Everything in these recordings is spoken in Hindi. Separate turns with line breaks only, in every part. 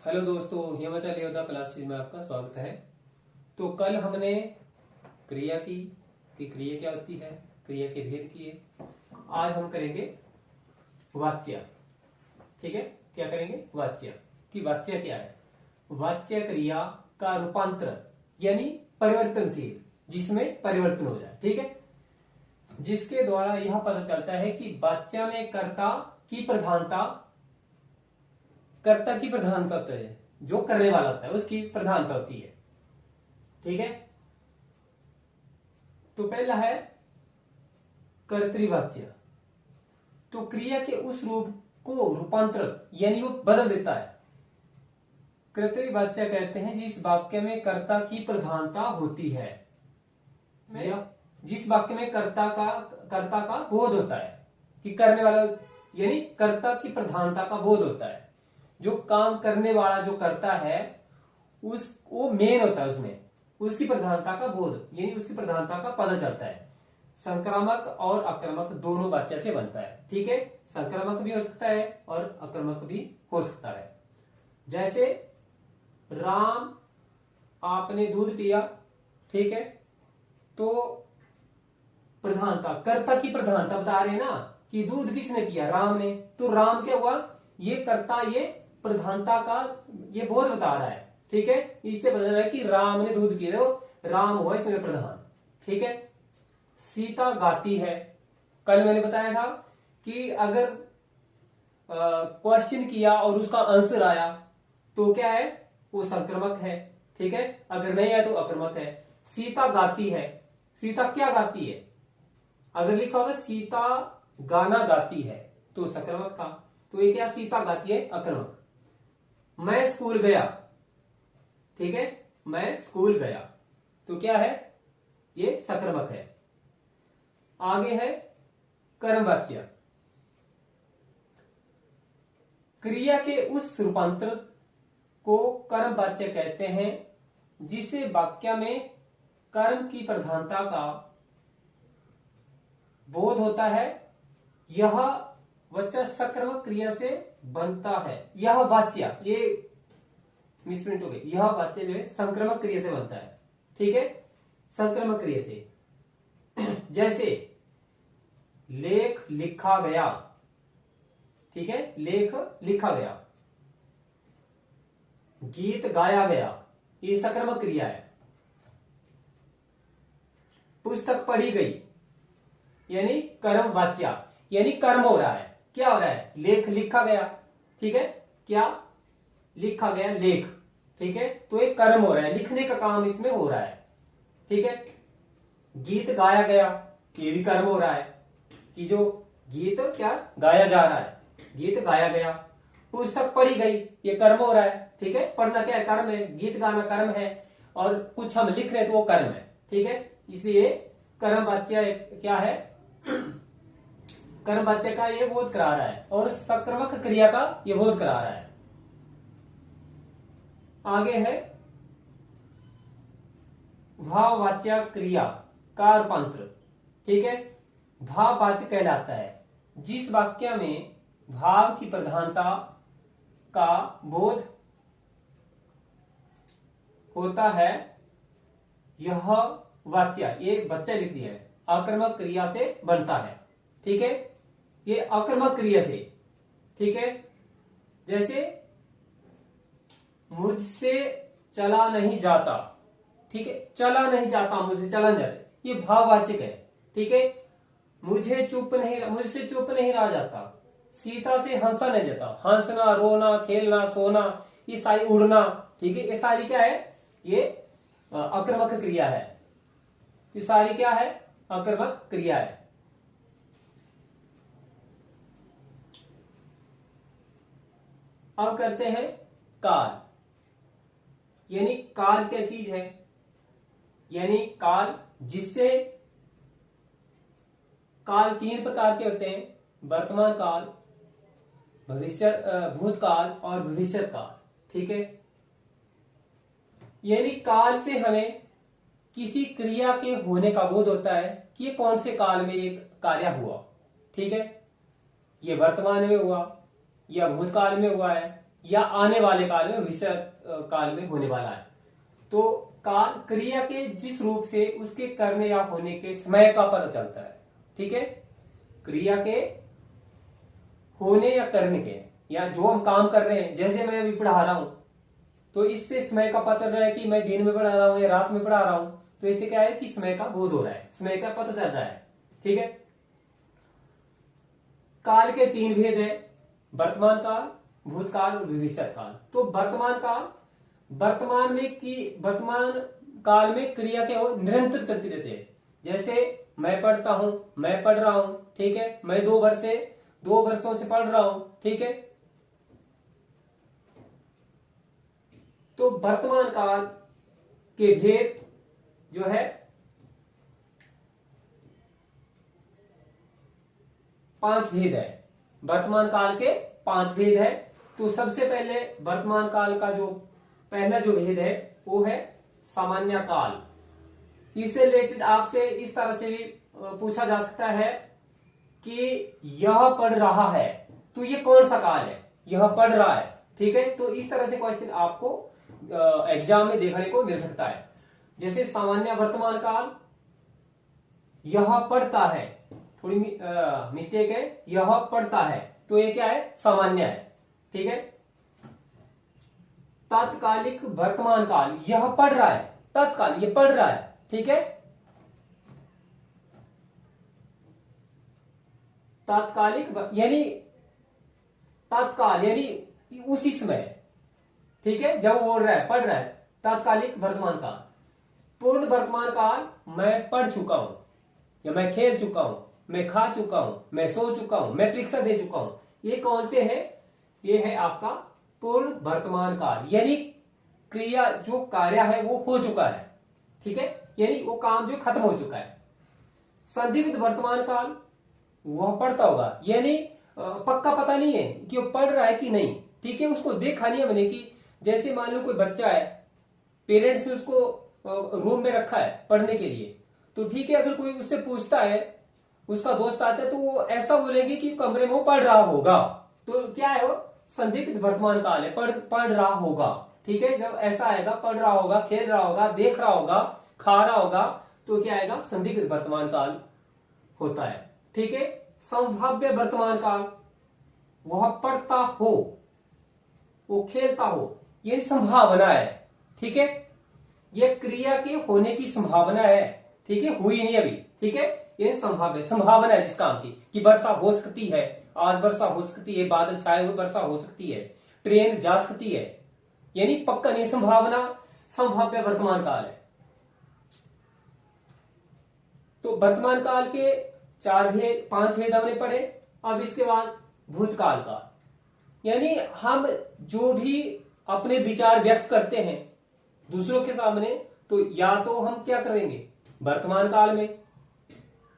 हेलो दोस्तों, हिमाचल योद्धा क्लासेस में आपका स्वागत है। तो कल हमने क्रिया की कि क्रिया क्या होती है, क्रिया के भेद किए। आज हम करेंगे वाच्य। ठीक है, क्या करेंगे? वाच्य। कि वाच्य क्या है? वाच्य क्रिया का रूपांतर यानी परिवर्तनशील, जिसमें परिवर्तन हो जाए। ठीक है, जिसके द्वारा यह पता चलता है कि वाच्य में कर्ता की प्रधानता होता है, जो करने वाला होता है उसकी प्रधानता होती है। ठीक है, तो पहला है कर्तृवाच्य। तो क्रिया के उस रूप को रूपांतर यानी वो बदल देता है। कर्तृवाच्य कहते हैं जिस वाक्य में कर्ता की प्रधानता होती है, जिस वाक्य में कर्ता का बोध होता है कि करने वाला, यानी कर्ता की प्रधानता का बोध होता है। जो काम करने वाला जो करता है वो मेन होता है, उसमें उसकी प्रधानता का बोध यानी उसकी प्रधानता का पता चलता है। संक्रामक और आक्रामक दोनों वाच्य से बनता है। ठीक है, संक्रामक भी हो सकता है और आक्रामक भी हो सकता है। जैसे राम आपने दूध पिया। ठीक है, तो प्रधानता, कर्ता की प्रधानता बता रहे हैं ना कि दूध किसने पिया? राम ने। तो राम क्या हुआ? ये कर्ता, ये प्रधानता का ये बोध बता रहा है। ठीक है, इससे पता चल रहा है कि राम ने दूध पिया, तो राम हुआ इसमें प्रधान। ठीक है, सीता गाती है। कल मैंने बताया था कि अगर क्वेश्चन किया और उसका आंसर आया तो क्या है? वो संक्रमक है। ठीक है, अगर नहीं आया तो अक्रमक है। सीता गाती है, सीता क्या गाती है? अगर लिखा होगा सीता गाना गाती है तो संक्रमक था, तो ये क्या? सीता गाती है, अक्रमक। मैं स्कूल गया। ठीक है, मैं स्कूल गया तो क्या है? ये संक्रमक है। आगे है कर्मवाच्य। क्रिया के उस रूपांतर को कर्मवाच्य कहते हैं जिसे वाक्य में कर्म की प्रधानता का बोध होता है। यह वाच्य सक्रामक क्रिया से बनता है। यह वाच्य, ये मिसप्रिंट हो गई, यह वाच्य जो है संक्रामक क्रिया से बनता है। ठीक है, संक्रामक क्रिया से। जैसे लेख लिखा गया। ठीक है, लेख लिखा गया। गीत गाया गया, ये संक्रामक क्रिया है। पुस्तक पढ़ी गई यानी कर्म वाच्य, यानी कर्म हो रहा है। क्या हो रहा है? लेख लिखा गया। ठीक है, क्या लिखा गया? लेख। ठीक है, तो एक कर्म हो रहा है, लिखने का काम इसमें हो रहा है। ठीक है, गीत गाया गया, ये भी कर्म हो रहा है कि जो गीत क्या गाया जा रहा है, गीत गाया गया। पुस्तक पढ़ी गई, ये कर्म हो रहा है। ठीक है, पढ़ना क्या है? कर्म है। गीत गाना कर्म है और कुछ हम लिख रहे हैं तो वो कर्म है। ठीक है, इसलिए कर्म वाच्य क्या है? कर्म वाच्य का ये बोध करा रहा है और संक्रामक क्रिया का ये बोध करा रहा है। आगे है भाववाच्य क्रिया का रूपांतर। ठीक है, भाववाच्य कहलाता है जिस वाक्य में भाव की प्रधानता का बोध होता है। यह वाच्य, ये बच्चा लिख दिया है, आक्रामक क्रिया से बनता है। ठीक है, ये आक्रामक क्रिया से। ठीक है, जैसे मुझसे चला नहीं जाता। ठीक है, चला नहीं जाता, मुझसे चला नहीं जाता, ये भाववाचक है। ठीक है, मुझसे चुप नहीं रहा जाता। सीता से हंसा नहीं जाता। हंसना, रोना, खेलना, सोना, ये सारी, उड़ना। ठीक है, ये सारी क्या है? ये आक्रामक क्रिया है। ये सारी क्या है? आक्रामक क्रिया है। अब करते हैं काल। यानी काल क्या चीज है? यानी काल, जिससे काल तीन प्रकार के होते हैं: वर्तमान काल, भविष्य, भूतकाल और भविष्य काल। ठीक है, यानी काल से हमें किसी क्रिया के होने का बोध होता है कि ये कौन से काल में एक कार्य हुआ। ठीक है, ये वर्तमान में हुआ या भूतकाल में हुआ है या आने वाले काल में, भविष्य काल में होने वाला है। तो काल क्रिया के जिस रूप से उसके करने या होने के समय का पता चलता है। ठीक है, क्रिया के होने या करने के, या जो हम काम कर रहे हैं, जैसे मैं अभी पढ़ा रहा हूं तो इससे समय का पता चल रहा है कि मैं दिन में पढ़ा रहा हूं या रात में पढ़ा रहा हूं, तो इससे क्या है कि समय का बोध हो रहा है, समय का पता चल रहा है। ठीक है, काल के 3 भेद है, वर्तमान काल, भूतकाल और भविष्य काल। तो वर्तमान काल, वर्तमान काल में क्रिया के निरंतर चलती रहती है। जैसे मैं पढ़ता हूं, मैं पढ़ रहा हूं, ठीक है, मैं 2 वर्षों से पढ़ रहा हूं। ठीक है, तो वर्तमान काल के भेद जो है 5 भेद है। वर्तमान काल के 5 भेद है। तो सबसे पहले वर्तमान काल का जो पहला जो भेद है वो है सामान्य काल। इससे रिलेटेड आपसे इस तरह से भी पूछा जा सकता है कि यह पढ़ रहा है, तो ये कौन सा काल है, यह पढ़ रहा है। ठीक है, तो इस तरह से क्वेश्चन आपको एग्जाम में देखने को मिल सकता है। जैसे सामान्य वर्तमान काल, यह पढ़ता है, थोड़ी मिस्टेक है, यह पढ़ता है, तो ये क्या है, सामान्य है। ठीक है, तात्कालिक वर्तमान काल, यह पढ़ रहा है, तत्काल, ये पढ़ रहा है। ठीक है, तात्कालिक यानी तत्काल यानी उसी समय, ठीक है, जब वो बोल रहा है, पढ़ रहा है, तात्कालिक वर्तमान काल। पूर्ण वर्तमान काल, मैं पढ़ चुका हूं, या मैं खेल चुका हूं, मैं खा चुका हूं, मैं सो चुका हूं, मैं परीक्षा दे चुका हूं, ये कौन से है, ये है आपका पूर्ण वर्तमान काल, यानी क्रिया जो कार्य है वो हो चुका है। ठीक है, यानी वो काम जो खत्म हो चुका है। संदिग्ध वर्तमान काल, वह पढ़ता होगा, यानी पक्का पता नहीं है कि वो पढ़ रहा है कि नहीं। ठीक है, उसको देखा नहीं है मैंने कि जैसे मान लो कोई बच्चा है, पेरेंट्स ने उसको रूम में रखा है पढ़ने के लिए, तो ठीक है, अगर कोई उससे पूछता है, उसका दोस्त आता है, तो वो ऐसा बोलेंगे कि कमरे में वो पढ़ रहा होगा। तो क्या है वो, संदिग्ध वर्तमान काल है, पढ़ रहा होगा। ठीक है, जब ऐसा आएगा, पढ़ रहा होगा, खेल रहा होगा, देख रहा होगा, खा रहा होगा, तो क्या आएगा, संदिग्ध वर्तमान काल होता है। ठीक है, संभाव्य वर्तमान काल, वह पढ़ता हो, वो खेलता हो, ये संभावना है। ठीक है, ये क्रिया के होने की संभावना है। ठीक है, हुई नहीं अभी। ठीक है, ये संभावना है जिस काम की, कि वर्षा हो सकती है, आज वर्षा हो सकती है, बादल छाए हुए वर्षा हो सकती है, ट्रेन जा सकती है, यानी पक्का नहीं, संभावना, संभाव्य वर्तमान काल है। तो वर्तमान काल के 5 भेद हमने पढ़े। अब इसके बाद भूतकाल का, यानी हम जो भी अपने विचार व्यक्त करते हैं दूसरों के सामने, तो या तो हम क्या करेंगे, वर्तमान काल में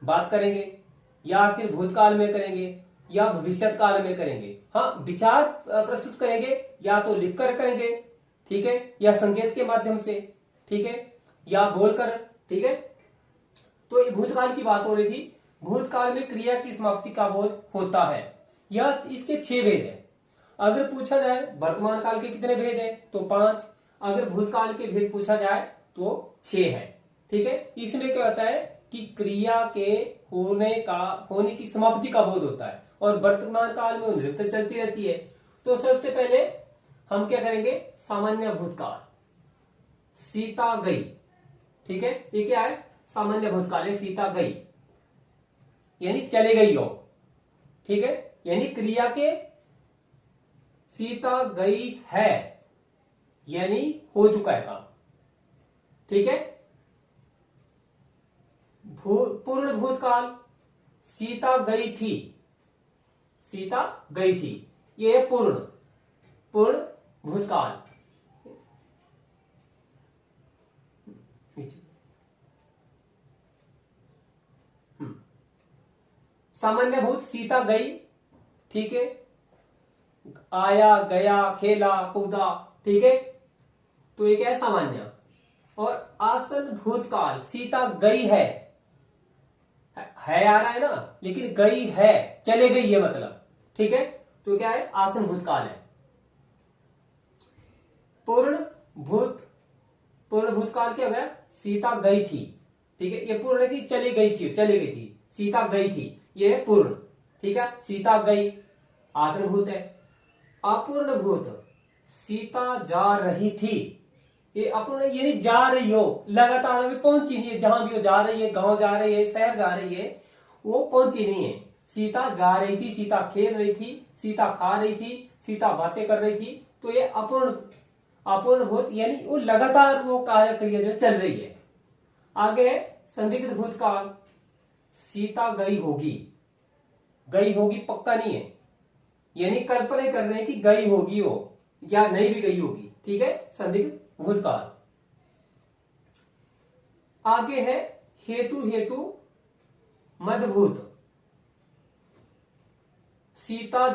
बात करेंगे, या फिर भूतकाल में करेंगे, या भविष्य काल में करेंगे। हाँ, विचार प्रस्तुत करेंगे, या तो लिखकर करेंगे, ठीक है, या संकेत के माध्यम से, ठीक है, या बोलकर। ठीक है, तो ये भूतकाल की बात हो रही थी। भूतकाल में क्रिया की समाप्ति का बोध होता है। यह इसके 6 भेद है। अगर पूछा जाए वर्तमान काल के कितने भेद है, तो 5। अगर भूतकाल के भेद पूछा जाए तो 6 है। ठीक है, इसमें क्या होता है कि क्रिया के होने की समाप्ति का बोध होता है, और वर्तमान काल में निरंतर चलती रहती है। तो सबसे पहले हम क्या करेंगे, सामान्य भूतकाल, सीता गई। ठीक है, ये क्या है, सामान्य भूतकाल है, सीता गई यानी चले गई हो। ठीक है, यानी क्रिया के सीता गई है, यानी हो चुका है काम। ठीक है, पूर्ण भूतकाल, सीता गई थी, सीता गई थी, ये है पूर्ण भूतकाल। सामान्य भूत, सीता गई, ठीक है, आया गया, खेला कूदा, ठीक है, तो ये क्या है, सामान्य। और आसन भूतकाल, सीता गई है आ रहा है ना, लेकिन गई है, चले गई है मतलब। ठीक है, तो क्या है, आसन भूतकाल है। पूर्ण भूतकाल क्या हो गया, सीता गई थी। ठीक है, ये पूर्ण की चली गई थी, सीता गई थी, ये है पूर्ण। ठीक है, सीता गई आसन भूत है। अपूर्ण भूत, सीता जा रही थी, ये अपूर्ण यानी जा रही हो, लगातार अभी पहुंची नहीं है, जहां भी हो जा रही है, गांव जा रही है, शहर जा रही है, वो पहुंची नहीं है। सीता जा रही थी, सीता खेल रही थी, सीता खा रही थी, सीता बातें कर रही थी, तो ये अपूर्ण भूत यानी वो लगातार वो कार्य क्रिया जो चल रही है। आगे संदिग्ध भूतकाल, सीता गई होगी पक्का नहीं है, यानी कल्पना कर रहे हैं कि गई होगी वो या नहीं भी गई होगी। ठीक है, संदिग्ध भूतकाल। आगे है हेतु मदभूत, सीता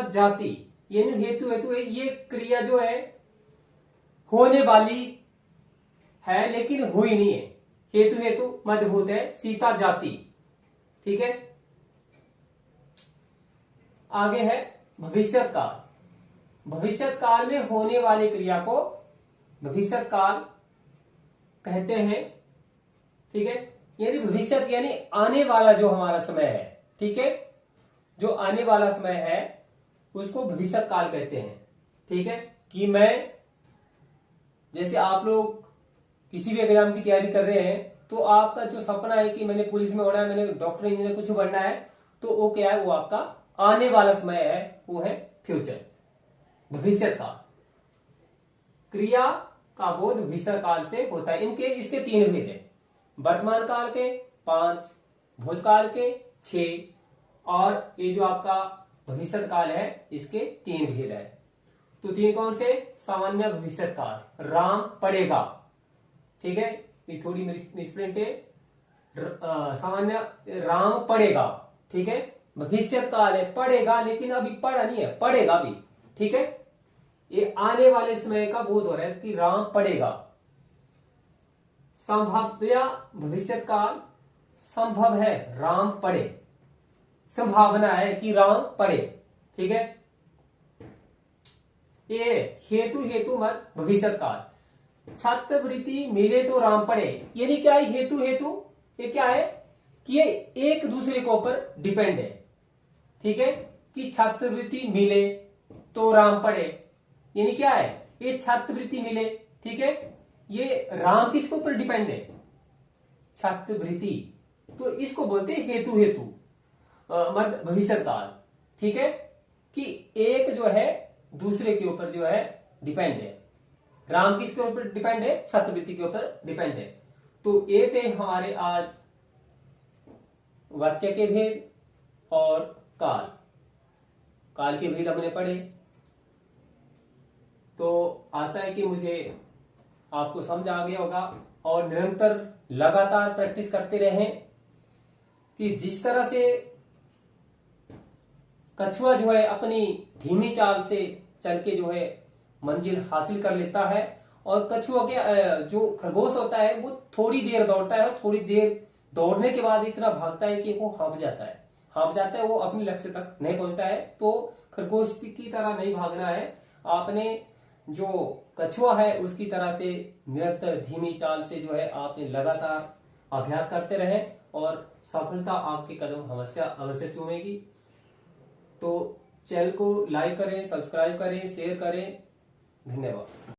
जाती यानी हेतु है, ये क्रिया जो है होने वाली है लेकिन हुई नहीं है। हेतु मदभूत है, सीता जाती। ठीक है, आगे है भविष्यत काल में होने वाली क्रिया को भविष्यत काल कहते हैं। ठीक है, यानी भविष्यत यानी आने वाला जो हमारा समय है। ठीक है, जो आने वाला समय है उसको भविष्यत काल कहते हैं। ठीक है, कि मैं जैसे आप लोग किसी भी एग्जाम की तैयारी कर रहे हैं तो आपका जो सपना है कि मैंने पुलिस में होना है, मैंने डॉक्टर इंजीनियर कुछ बनना है, तो वो क्या है, वो आपका आने वाला समय है, वो है फ्यूचर, भविष्यत काल। क्रिया का बोध भविष्य काल से होता है। इसके 3 भेद है, वर्तमान काल के 5, भूतकाल के 6 और ये जो आपका भविष्यत काल है इसके 3 भेद है। तो 3 कौन से, सामान्य भविष्यत काल, राम पढ़ेगा। ठीक है, ये थोड़ी मिसप्रिंट है, सामान्य राम पढ़ेगा। ठीक है, भविष्यत काल है, पढ़ेगा लेकिन अभी पढ़ा नहीं है, पढ़ेगा भी। ठीक है, ये आने वाले समय का बोध हो रहा है कि राम पढ़ेगा। संभाव्य भविष्यत काल, संभव है राम पढ़े, संभावना है कि राम पढ़े। ठीक है, ये हेतु मत भविष्यत काल, छात्रवृत्ति मिले तो राम पढ़े, यानी क्या है हेतु ये क्या है कि ये एक दूसरे के ऊपर डिपेंड है। ठीक है, कि छात्रवृत्ति मिले तो राम पढ़े, यानी क्या है, ये छात्रवृत्ति मिले। ठीक है, ये राम किसके ऊपर डिपेंड है, छात्रवृत्ति, तो इसको बोलते हैं हेतु मत भविष्यत काल। ठीक है, कि एक जो है दूसरे के ऊपर जो है डिपेंड है, राम किसके ऊपर डिपेंड है, छात्रवृत्ति के ऊपर डिपेंड है। तो ये थे हमारे आज वाच्य के भेद और काल के भेद हमने पढ़े। तो आशा है कि मुझे आपको समझ आ गया होगा और निरंतर लगातार प्रैक्टिस करते रहें कि जिस तरह से कछुआ जो है अपनी धीमी चाल से चल के जो है मंजिल हासिल कर लेता है, और कछुआ के जो खरगोश होता है वो थोड़ी देर दौड़ता है, और थोड़ी देर दौड़ने के बाद इतना भागता है कि वो हांफ जाता है, वो अपने लक्ष्य तक नहीं पहुंचता है। तो खरगोश की तरह नहीं भागना है, आपने जो कछुआ है उसकी तरह से निरंतर धीमी चाल से जो है आपने लगातार अभ्यास करते रहे और सफलता आपके कदम अवश्य चूमेगी। तो चैनल को लाइक करें, सब्सक्राइब करें, शेयर करें। धन्यवाद।